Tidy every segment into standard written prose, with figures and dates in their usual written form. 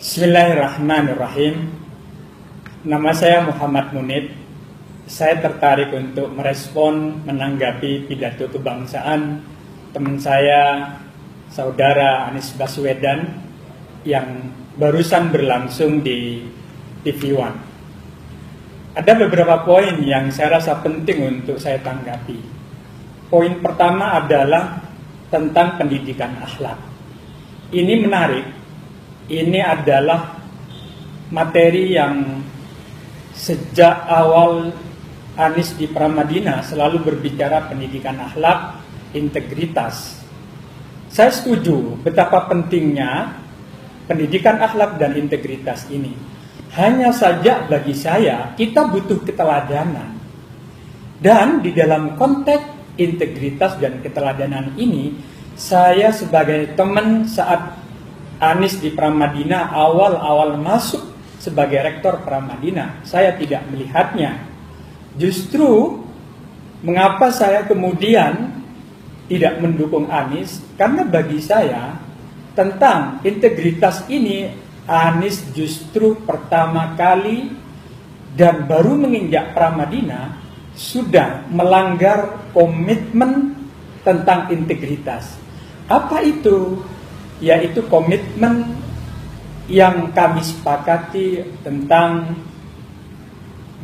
Bismillahirrahmanirrahim. Nama saya Muhammad Munib. Saya tertarik untuk merespon menanggapi pidato kebangsaan teman saya, saudara Anies Baswedan yang barusan berlangsung di TV One. Ada beberapa poin yang saya rasa penting untuk saya tanggapi. Poin pertama adalah tentang pendidikan akhlak. Ini menarik. Ini adalah materi yang sejak awal Anies di Pramadina selalu berbicara pendidikan akhlak, integritas. Saya setuju betapa pentingnya pendidikan akhlak dan integritas ini. Hanya saja bagi saya kita butuh keteladanan. Dan di dalam konteks integritas dan keteladanan ini, saya sebagai teman saat Anies di Pramadina awal-awal masuk sebagai rektor Pramadina, saya tidak melihatnya. Justru mengapa saya kemudian tidak mendukung Anies? Karena bagi saya tentang integritas ini Anies justru pertama kali dan baru menginjak Pramadina sudah melanggar komitmen tentang integritas. Apa itu? Yaitu komitmen yang kami sepakati tentang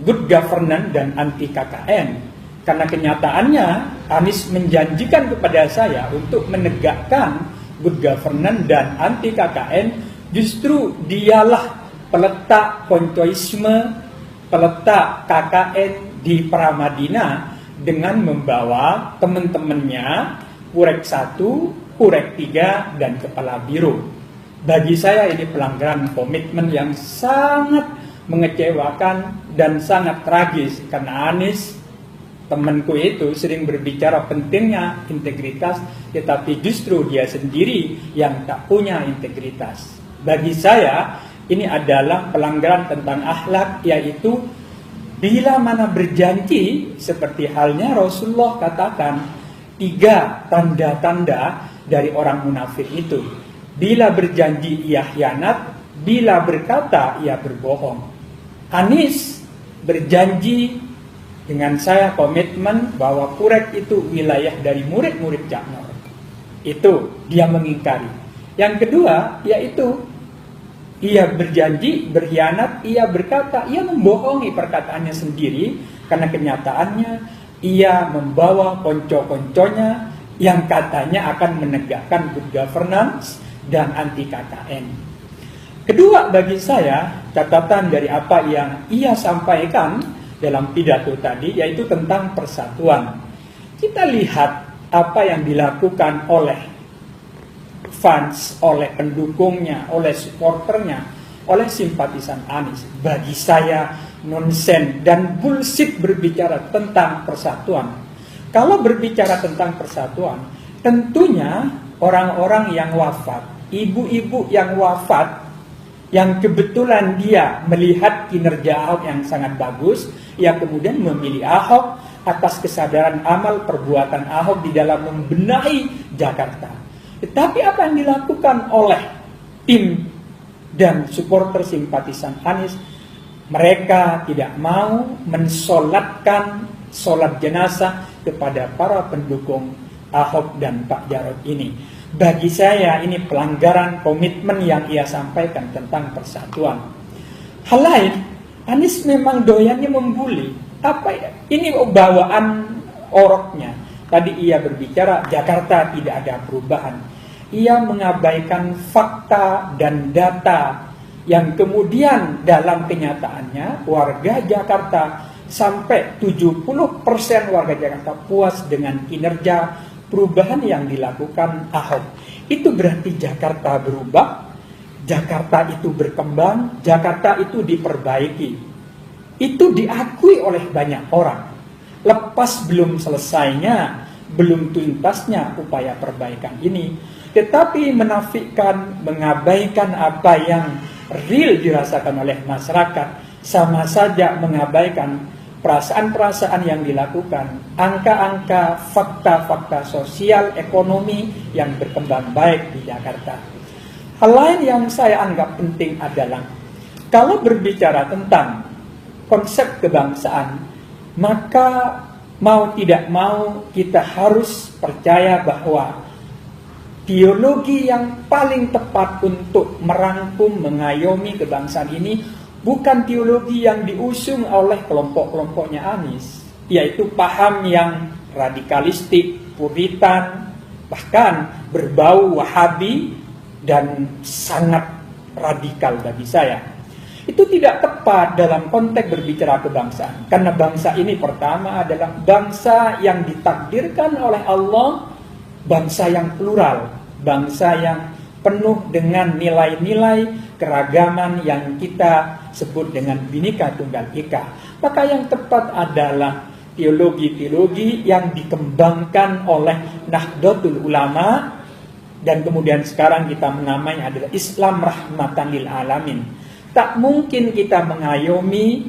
good governance dan anti KKN. Karena kenyataannya Anies menjanjikan kepada saya untuk menegakkan good governance dan anti KKN. Justru dialah peletak koncoisme, peletak KKN di Pramadina dengan membawa teman-temannya Purek 1, Purek 3, dan Kepala Biro. Bagi saya ini pelanggaran komitmen yang sangat mengecewakan dan sangat tragis. Karena Anies, temanku itu, sering berbicara pentingnya integritas, tetapi justru dia sendiri yang tak punya integritas. Bagi saya ini adalah pelanggaran tentang akhlak, yaitu bila mana berjanji seperti halnya Rasulullah katakan 3 tanda-tanda dari orang munafik itu. Bila berjanji ia khianat, bila berkata ia berbohong. Anies berjanji dengan saya komitmen bahwa Purek itu wilayah dari murid-murid Cak Nur. Itu dia mengingkari. Yang kedua yaitu ia berjanji berkhianat, ia berkata, ia membohongi perkataannya sendiri. Karena kenyataannya ia membawa konco-konconya yang katanya akan menegakkan good governance dan anti KKN. Kedua, bagi saya catatan dari apa yang ia sampaikan dalam pidato tadi, yaitu tentang persatuan. Kita lihat apa yang dilakukan oleh fans, oleh pendukungnya, oleh supporternya, oleh simpatisan Anies. Bagi saya nonsen dan bullshit berbicara tentang persatuan. Kalau berbicara tentang persatuan, tentunya orang-orang yang wafat, ibu-ibu yang wafat, yang kebetulan dia melihat kinerja Ahok yang sangat bagus, ia kemudian memilih Ahok atas kesadaran amal perbuatan Ahok di dalam membenahi Jakarta. Tetapi apa yang dilakukan oleh tim dan supporter simpatisan Anies, mereka tidak mau mensolatkan solat jenazah kepada para pendukung Ahok dan Pak Jarod ini. Bagi saya ini pelanggaran komitmen yang ia sampaikan tentang persatuan. Hal lain, Anies memang doyannya membuli. Apa ya? Ini bawaan oroknya. Tadi ia berbicara Jakarta tidak ada perubahan. Ia mengabaikan fakta dan data yang kemudian dalam kenyataannya warga Jakarta sampai 70% warga Jakarta puas dengan kinerja perubahan yang dilakukan Ahok. Itu berarti Jakarta berubah, Jakarta itu berkembang, Jakarta itu diperbaiki. Itu diakui oleh banyak orang. Lepas belum selesainya, belum tuntasnya upaya perbaikan ini, tetapi menafikan, mengabaikan apa yang real dirasakan oleh masyarakat, sama saja mengabaikan perasaan-perasaan yang dilakukan, angka-angka, fakta-fakta sosial, ekonomi yang berkembang baik di Jakarta. Hal lain yang saya anggap penting adalah kalau berbicara tentang konsep kebangsaan, maka mau tidak mau kita harus percaya bahwa teologi yang paling tepat untuk merangkum, mengayomi kebangsaan ini bukan teologi yang diusung oleh kelompok-kelompoknya Anies, yaitu paham yang radikalistik, puritan, bahkan berbau Wahabi dan sangat radikal bagi saya. Itu tidak tepat dalam konteks berbicara kebangsaan. Karena bangsa ini pertama adalah bangsa yang ditakdirkan oleh Allah, bangsa yang plural, bangsa yang penuh dengan nilai-nilai keragaman yang kita sebut dengan Bhinneka Tunggal Ika. Maka yang tepat adalah teologi-teologi yang dikembangkan oleh Nahdlatul Ulama, dan kemudian sekarang kita menamai adalah Islam Rahmatan lil Alamin. Tak mungkin kita mengayomi,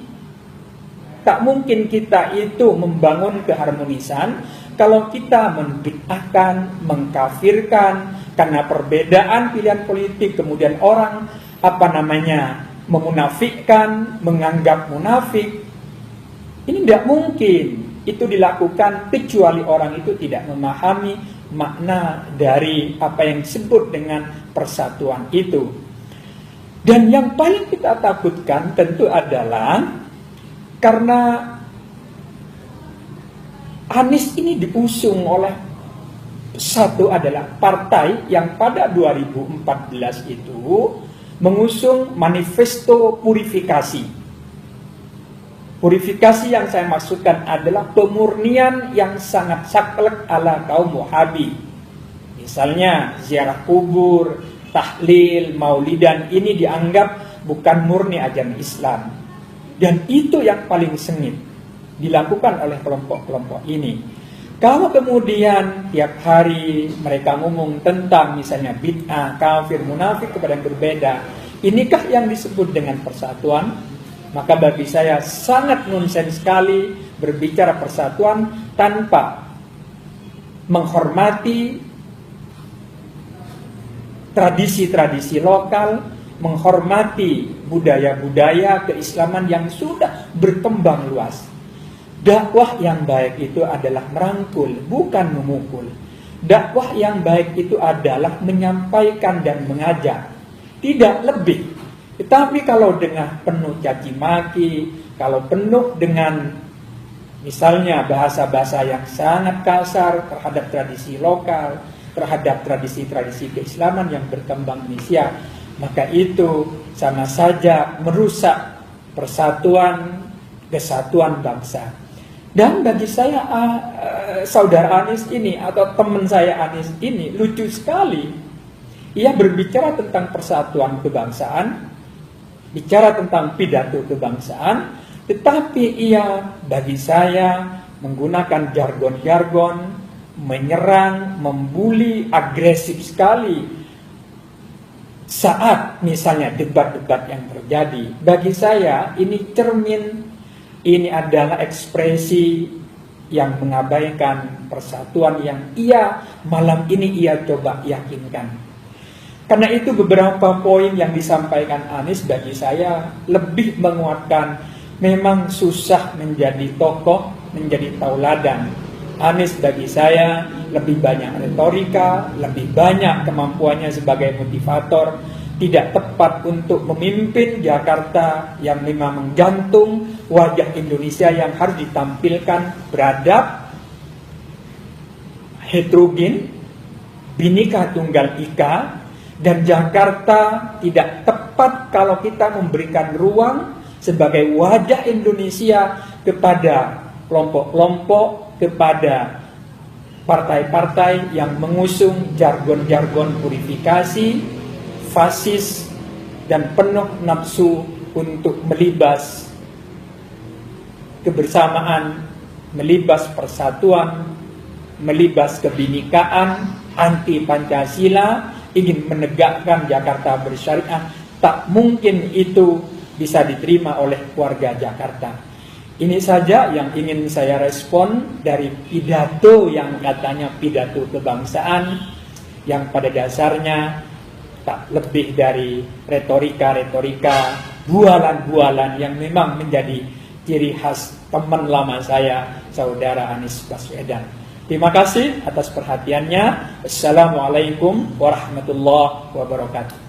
tak mungkin kita itu membangun keharmonisan kalau kita membid'ahkan, mengkafirkan karena perbedaan pilihan politik, kemudian orang memunafikkan, menganggap munafik. Ini tidak mungkin. Itu dilakukan kecuali orang itu tidak memahami makna dari apa yang disebut dengan persatuan itu. Dan yang paling kita takutkan tentu adalah karena Anies ini diusung oleh satu adalah partai yang pada 2014 itu mengusung manifesto purifikasi. Purifikasi yang saya maksudkan adalah pemurnian yang sangat saklek ala kaum Wahabi. Misalnya ziarah kubur, tahlil, maulidan, ini dianggap bukan murni ajaran Islam. Dan itu yang paling sengit dilakukan oleh kelompok-kelompok ini. Kalau kemudian tiap hari mereka ngomong tentang misalnya bid'ah, kafir, munafik kepada yang berbeda, inikah yang disebut dengan persatuan? Maka bagi saya sangat nonsens sekali berbicara persatuan tanpa menghormati tradisi-tradisi lokal, menghormati budaya-budaya keislaman yang sudah berkembang luas. Dakwah yang baik itu adalah merangkul, bukan memukul. Dakwah yang baik itu adalah menyampaikan dan mengajak, tidak lebih. Tetapi kalau dengan penuh caci maki, kalau penuh dengan misalnya bahasa-bahasa yang sangat kasar terhadap tradisi lokal, terhadap tradisi-tradisi keislaman yang berkembang di Indonesia, maka itu sama saja merusak persatuan, kesatuan bangsa. Dan bagi saya saudara Anies ini atau teman saya Anies ini lucu sekali. Ia berbicara tentang persatuan kebangsaan, bicara tentang pidato kebangsaan, tetapi ia bagi saya menggunakan jargon-jargon, menyerang, membuli, agresif sekali saat misalnya debat-debat yang terjadi. Bagi saya ini cermin, ini adalah ekspresi yang mengabaikan persatuan yang malam ini ia coba yakinkan. Karena itu beberapa poin yang disampaikan Anies bagi saya lebih menguatkan memang susah menjadi tokoh, menjadi tauladan. Anies bagi saya lebih banyak retorika, lebih banyak kemampuannya sebagai motivator, tidak tepat untuk memimpin Jakarta yang memang menggantung wajah Indonesia yang harus ditampilkan beradab, heterogen, Bhinneka Tunggal Ika. Dan Jakarta tidak tepat kalau kita memberikan ruang sebagai wajah Indonesia kepada kelompok-kelompok, kepada partai-partai yang mengusung jargon-jargon purifikasi, fasis, dan penuh nafsu untuk melibas kebersamaan, melibas persatuan, melibas kebinekaan, anti Pancasila, ingin menegakkan Jakarta bersyariah. Tak mungkin itu bisa diterima oleh warga Jakarta. Ini saja yang ingin saya respon dari pidato yang katanya pidato kebangsaan, yang pada dasarnya tak lebih dari retorika-retorika, bualan-bualan yang memang menjadi ciri khas teman lama saya, Saudara Anies Baswedan. Terima kasih atas perhatiannya. Assalamualaikum warahmatullahi wabarakatuh.